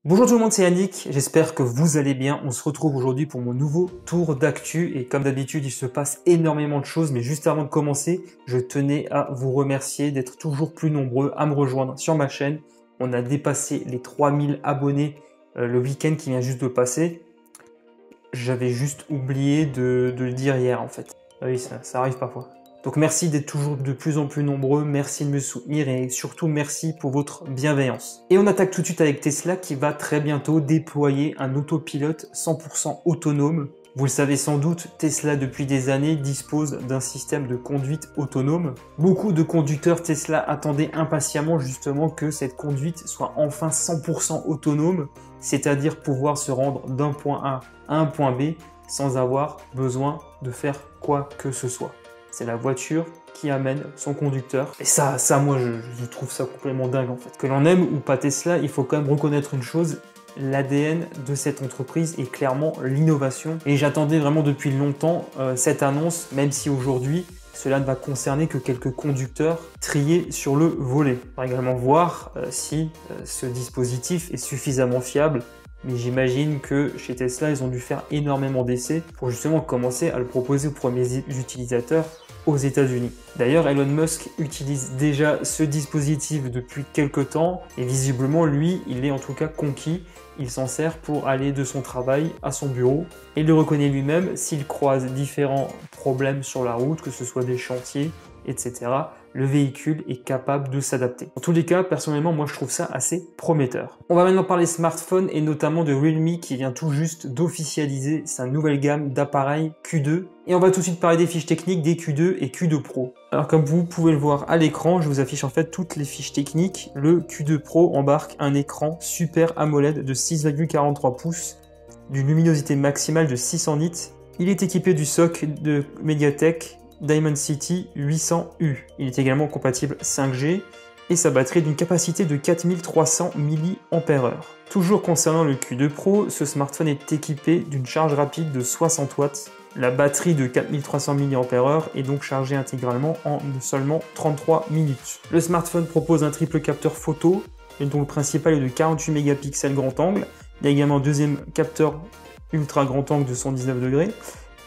Bonjour tout le monde, c'est Yannick, j'espère que vous allez bien. On se retrouve aujourd'hui pour mon nouveau tour d'actu et comme d'habitude, il se passe énormément de choses, mais juste avant de commencer, je tenais à vous remercier d'être toujours plus nombreux à me rejoindre sur ma chaîne. On a dépassé les 3000 abonnés le week-end qui vient juste de passer. J'avais juste oublié de le dire hier en fait. Ah oui, ça arrive parfois. Donc merci d'être toujours de plus en plus nombreux, merci de me soutenir et surtout merci pour votre bienveillance. Et on attaque tout de suite avec Tesla qui va très bientôt déployer un autopilote 100% autonome. Vous le savez sans doute, Tesla depuis des années dispose d'un système de conduite autonome. Beaucoup de conducteurs Tesla attendaient impatiemment justement que cette conduite soit enfin 100% autonome, c'est-à-dire pouvoir se rendre d'un point A à un point B sans avoir besoin de faire quoi que ce soit. C'est la voiture qui amène son conducteur. Et ça moi, je trouve ça complètement dingue en fait. Que l'on aime ou pas Tesla, il faut quand même reconnaître une chose. L'ADN de cette entreprise est clairement l'innovation. Et j'attendais vraiment depuis longtemps cette annonce, même si aujourd'hui, cela ne va concerner que quelques conducteurs triés sur le volet. On va également voir si ce dispositif est suffisamment fiable. Mais j'imagine que chez Tesla, ils ont dû faire énormément d'essais pour justement commencer à le proposer aux premiers utilisateurs aux États-Unis. D'ailleurs, Elon Musk utilise déjà ce dispositif depuis quelques temps et visiblement, lui, il est en tout cas conquis. Il s'en sert pour aller de son travail à son bureau et il le reconnaît lui-même s'il croise différents problèmes sur la route, que ce soit des chantiers, etc. Le véhicule est capable de s'adapter. En tous les cas, personnellement, moi je trouve ça assez prometteur. On va maintenant parler smartphone et notamment de Realme qui vient tout juste d'officialiser sa nouvelle gamme d'appareils Q2. Et on va tout de suite parler des fiches techniques des Q2 et Q2 Pro. Alors comme vous pouvez le voir à l'écran, je vous affiche en fait toutes les fiches techniques. Le Q2 Pro embarque un écran Super AMOLED de 6,43 pouces, d'une luminosité maximale de 600 nits. Il est équipé du SoC de Mediatek Dimensity 800U. Il est également compatible 5G et sa batterie d'une capacité de 4300 mAh. Toujours concernant le Q2 Pro, ce smartphone est équipé d'une charge rapide de 60 watts. La batterie de 4300 mAh est donc chargée intégralement en seulement 33 minutes. Le smartphone propose un triple capteur photo, et donc le principal est de 48 mégapixels grand angle. Il y a également un deuxième capteur ultra grand angle de 119 degrés.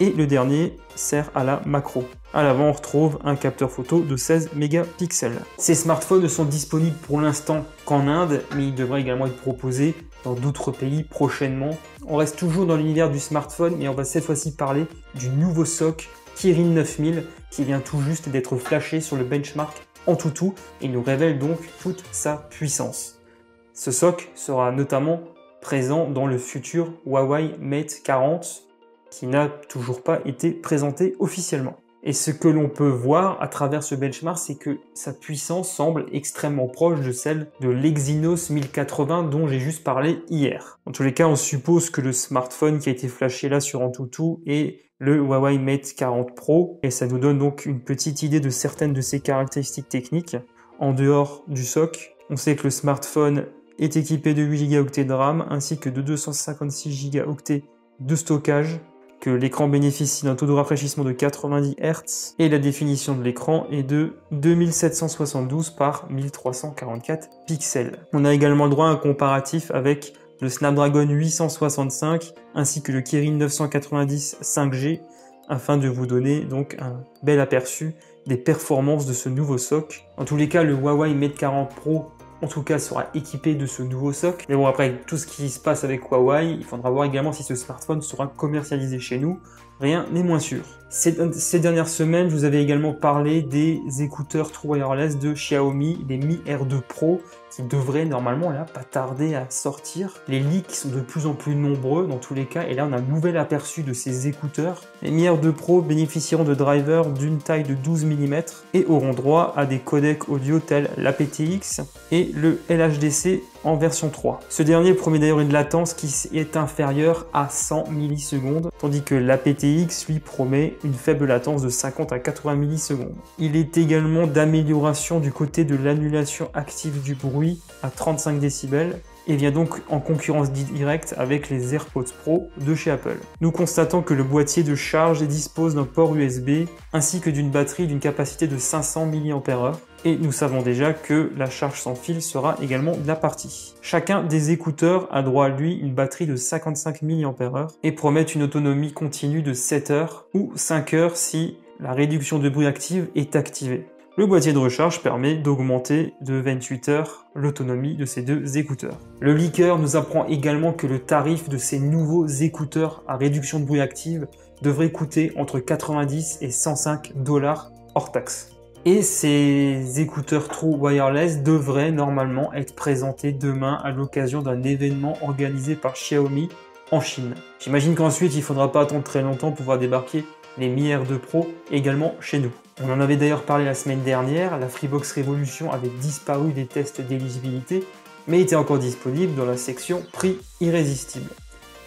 Et le dernier sert à la macro. À l'avant, on retrouve un capteur photo de 16 mégapixels. Ces smartphones ne sont disponibles pour l'instant qu'en Inde, mais ils devraient également être proposés dans d'autres pays prochainement. On reste toujours dans l'univers du smartphone, mais on va cette fois-ci parler du nouveau SoC Kirin 9000 qui vient tout juste d'être flashé sur le benchmark Antutu et nous révèle donc toute sa puissance. Ce SoC sera notamment présent dans le futur Huawei Mate 40, qui n'a toujours pas été présenté officiellement. Et ce que l'on peut voir à travers ce benchmark, c'est que sa puissance semble extrêmement proche de celle de l'Exynos 1080 dont j'ai juste parlé hier. En tous les cas, on suppose que le smartphone qui a été flashé là sur Antutu est le Huawei Mate 40 Pro, et ça nous donne donc une petite idée de certaines de ses caractéristiques techniques. En dehors du SoC, on sait que le smartphone est équipé de 8 Go de RAM ainsi que de 256 Go de stockage, que l'écran bénéficie d'un taux de rafraîchissement de 90 Hz et la définition de l'écran est de 2772 par 1344 pixels. On a également le droit à un comparatif avec le Snapdragon 865 ainsi que le Kirin 990 5G afin de vous donner donc un bel aperçu des performances de ce nouveau SoC. En tous les cas, le Huawei Mate 40 Pro en tout cas sera équipé de ce nouveau SoC. Mais bon, après, avec tout ce qui se passe avec Huawei, il faudra voir également si ce smartphone sera commercialisé chez nous. Rien n'est moins sûr. Ces dernières semaines, je vous avais également parlé des écouteurs True Wireless de Xiaomi, les Mi R2 Pro, qui devraient normalement là pas tarder à sortir. Les leaks sont de plus en plus nombreux dans tous les cas, et là on a un nouvel aperçu de ces écouteurs. Les Mi R2 Pro bénéficieront de drivers d'une taille de 12 mm et auront droit à des codecs audio tels l'aptX et le LHDC en version 3. Ce dernier promet d'ailleurs une latence qui est inférieure à 100 millisecondes, tandis que l'aptX lui promet une faible latence de 50 à 80 millisecondes. Il est également d'amélioration du côté de l'annulation active du bruit à 35 décibels et vient donc en concurrence directe avec les AirPods Pro de chez Apple. Nous constatons que le boîtier de charge dispose d'un port USB ainsi que d'une batterie d'une capacité de 500 mAh. et nous savons déjà que la charge sans fil sera également de la partie. Chacun des écouteurs a droit à lui une batterie de 55 mAh et promet une autonomie continue de 7 heures ou 5 heures si la réduction de bruit active est activée. Le boîtier de recharge permet d'augmenter de 28 heures l'autonomie de ces deux écouteurs. Le leaker nous apprend également que le tarif de ces nouveaux écouteurs à réduction de bruit active devrait coûter entre 90 et 105 $ hors taxe. Et ces écouteurs True Wireless devraient normalement être présentés demain à l'occasion d'un événement organisé par Xiaomi en Chine. J'imagine qu'ensuite il ne faudra pas attendre très longtemps pour voir débarquer les Mi R2 Pro également chez nous. On en avait d'ailleurs parlé la semaine dernière, la Freebox Revolution avait disparu des tests d'éligibilité, mais était encore disponible dans la section prix irrésistible.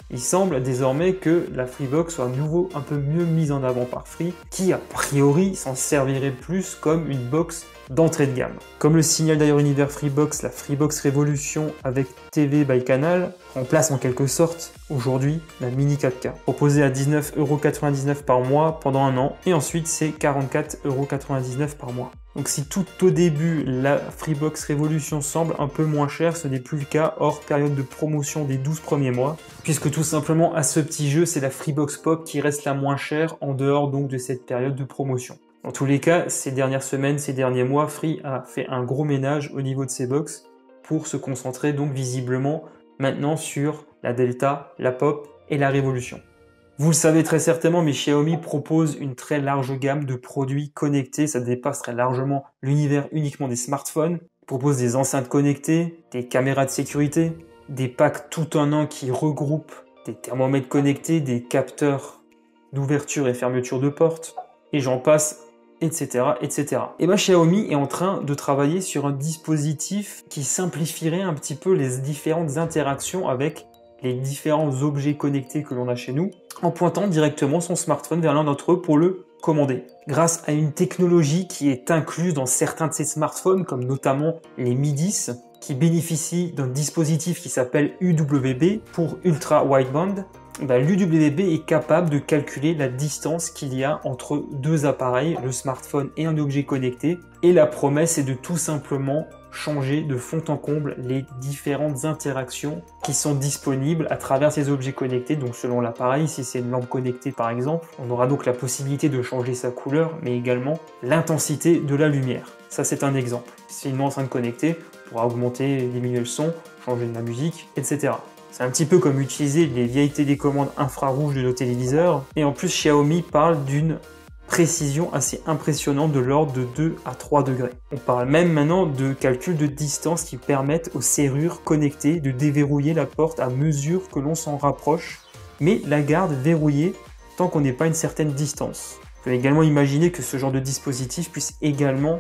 Il semble désormais que la Freebox soit à nouveau un peu mieux mise en avant par Free, qui a priori s'en servirait plus comme une box d'entrée de gamme. Comme le signale d'ailleurs Univers Freebox, la Freebox Revolution avec TV by Canal remplace en quelque sorte aujourd'hui la Mini 4K, proposée à 19,99 € par mois pendant un an, et ensuite c'est 44,99 € par mois. Donc si tout au début la Freebox Revolution semble un peu moins chère, ce n'est plus le cas hors période de promotion des 12 premiers mois, puisque tout simplement à ce petit jeu c'est la Freebox Pop qui reste la moins chère en dehors donc de cette période de promotion. Dans tous les cas, ces dernières semaines, ces derniers mois, Free a fait un gros ménage au niveau de ses box pour se concentrer donc visiblement maintenant sur la Delta, la Pop et la Revolution. Vous le savez très certainement, mais Xiaomi propose une très large gamme de produits connectés, ça dépasse très largement l'univers uniquement des smartphones. Il propose des enceintes connectées, des caméras de sécurité, des packs tout en un qui regroupent des thermomètres connectés, des capteurs d'ouverture et fermeture de portes, et j'en passe, etc., etc. Et bien Xiaomi est en train de travailler sur un dispositif qui simplifierait un petit peu les différentes interactions avec les différents objets connectés que l'on a chez nous, en pointant directement son smartphone vers l'un d'entre eux pour le commander. Grâce à une technologie qui est incluse dans certains de ces smartphones, comme notamment les Mi 10, qui bénéficient d'un dispositif qui s'appelle UWB pour Ultra Wideband, l'UWB est capable de calculer la distance qu'il y a entre deux appareils, le smartphone et un objet connecté, et la promesse est de tout simplement changer de fond en comble les différentes interactions qui sont disponibles à travers ces objets connectés. Donc selon l'appareil, si c'est une lampe connectée par exemple, on aura donc la possibilité de changer sa couleur, mais également l'intensité de la lumière. Ça c'est un exemple. Si c'est une enceinte connectée, on pourra augmenter, diminuer le son, changer de la musique, etc. C'est un petit peu comme utiliser les vieilles télécommandes infrarouges de nos téléviseurs. Et en plus, Xiaomi parle d'une précision assez impressionnante de l'ordre de 2 à 3 degrés. On parle même maintenant de calculs de distance qui permettent aux serrures connectées de déverrouiller la porte à mesure que l'on s'en rapproche, mais la garde verrouillée tant qu'on n'est pas une certaine distance. Vous pouvez également imaginer que ce genre de dispositif puisse également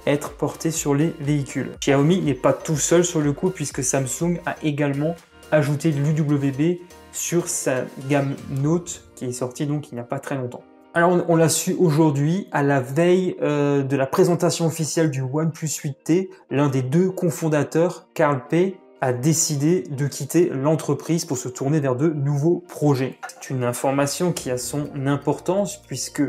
être porté sur les véhicules. Xiaomi n'est pas tout seul sur le coup puisque Samsung a également ajouté l'UWB sur sa gamme Note qui est sortie donc il n'y a pas très longtemps. Alors on l'a su aujourd'hui à la veille de la présentation officielle du OnePlus 8T, l'un des deux cofondateurs, Carl Pei, a décidé de quitter l'entreprise pour se tourner vers de nouveaux projets. C'est une information qui a son importance puisque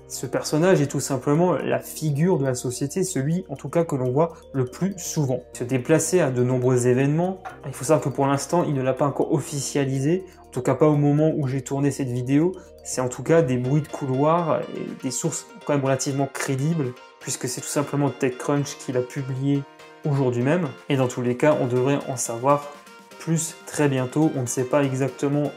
ce personnage est tout simplement la figure de la société, celui en tout cas que l'on voit le plus souvent. Se déplacer à de nombreux événements, il faut savoir que pour l'instant il ne l'a pas encore officialisé, en tout cas pas au moment où j'ai tourné cette vidéo, c'est en tout cas des bruits de couloir et des sources quand même relativement crédibles, puisque c'est tout simplement TechCrunch qui l'a publié aujourd'hui même, et dans tous les cas on devrait en savoir plus très bientôt. On ne sait pas exactement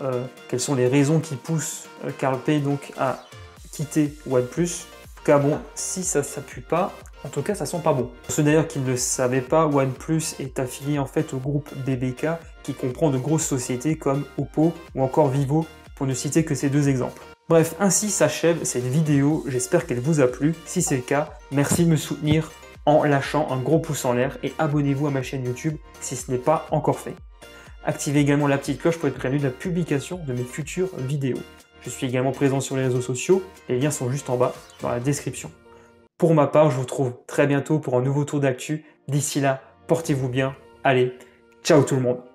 quelles sont les raisons qui poussent Carl Pei donc à quitter OnePlus. En tout cas bon, si ça s'appuie pas, en tout cas ça sent pas bon. Pour ceux d'ailleurs qui ne le savaient pas, OnePlus est affilié en fait au groupe BBK qui comprend de grosses sociétés comme Oppo ou encore Vivo, pour ne citer que ces deux exemples. Bref, ainsi s'achève cette vidéo, j'espère qu'elle vous a plu. Si c'est le cas, merci de me soutenir en lâchant un gros pouce en l'air et abonnez-vous à ma chaîne YouTube si ce n'est pas encore fait. Activez également la petite cloche pour être prévenu de la publication de mes futures vidéos. Je suis également présent sur les réseaux sociaux, les liens sont juste en bas dans la description. Pour ma part, je vous retrouve très bientôt pour un nouveau tour d'actu. D'ici là, portez-vous bien. Allez, ciao tout le monde!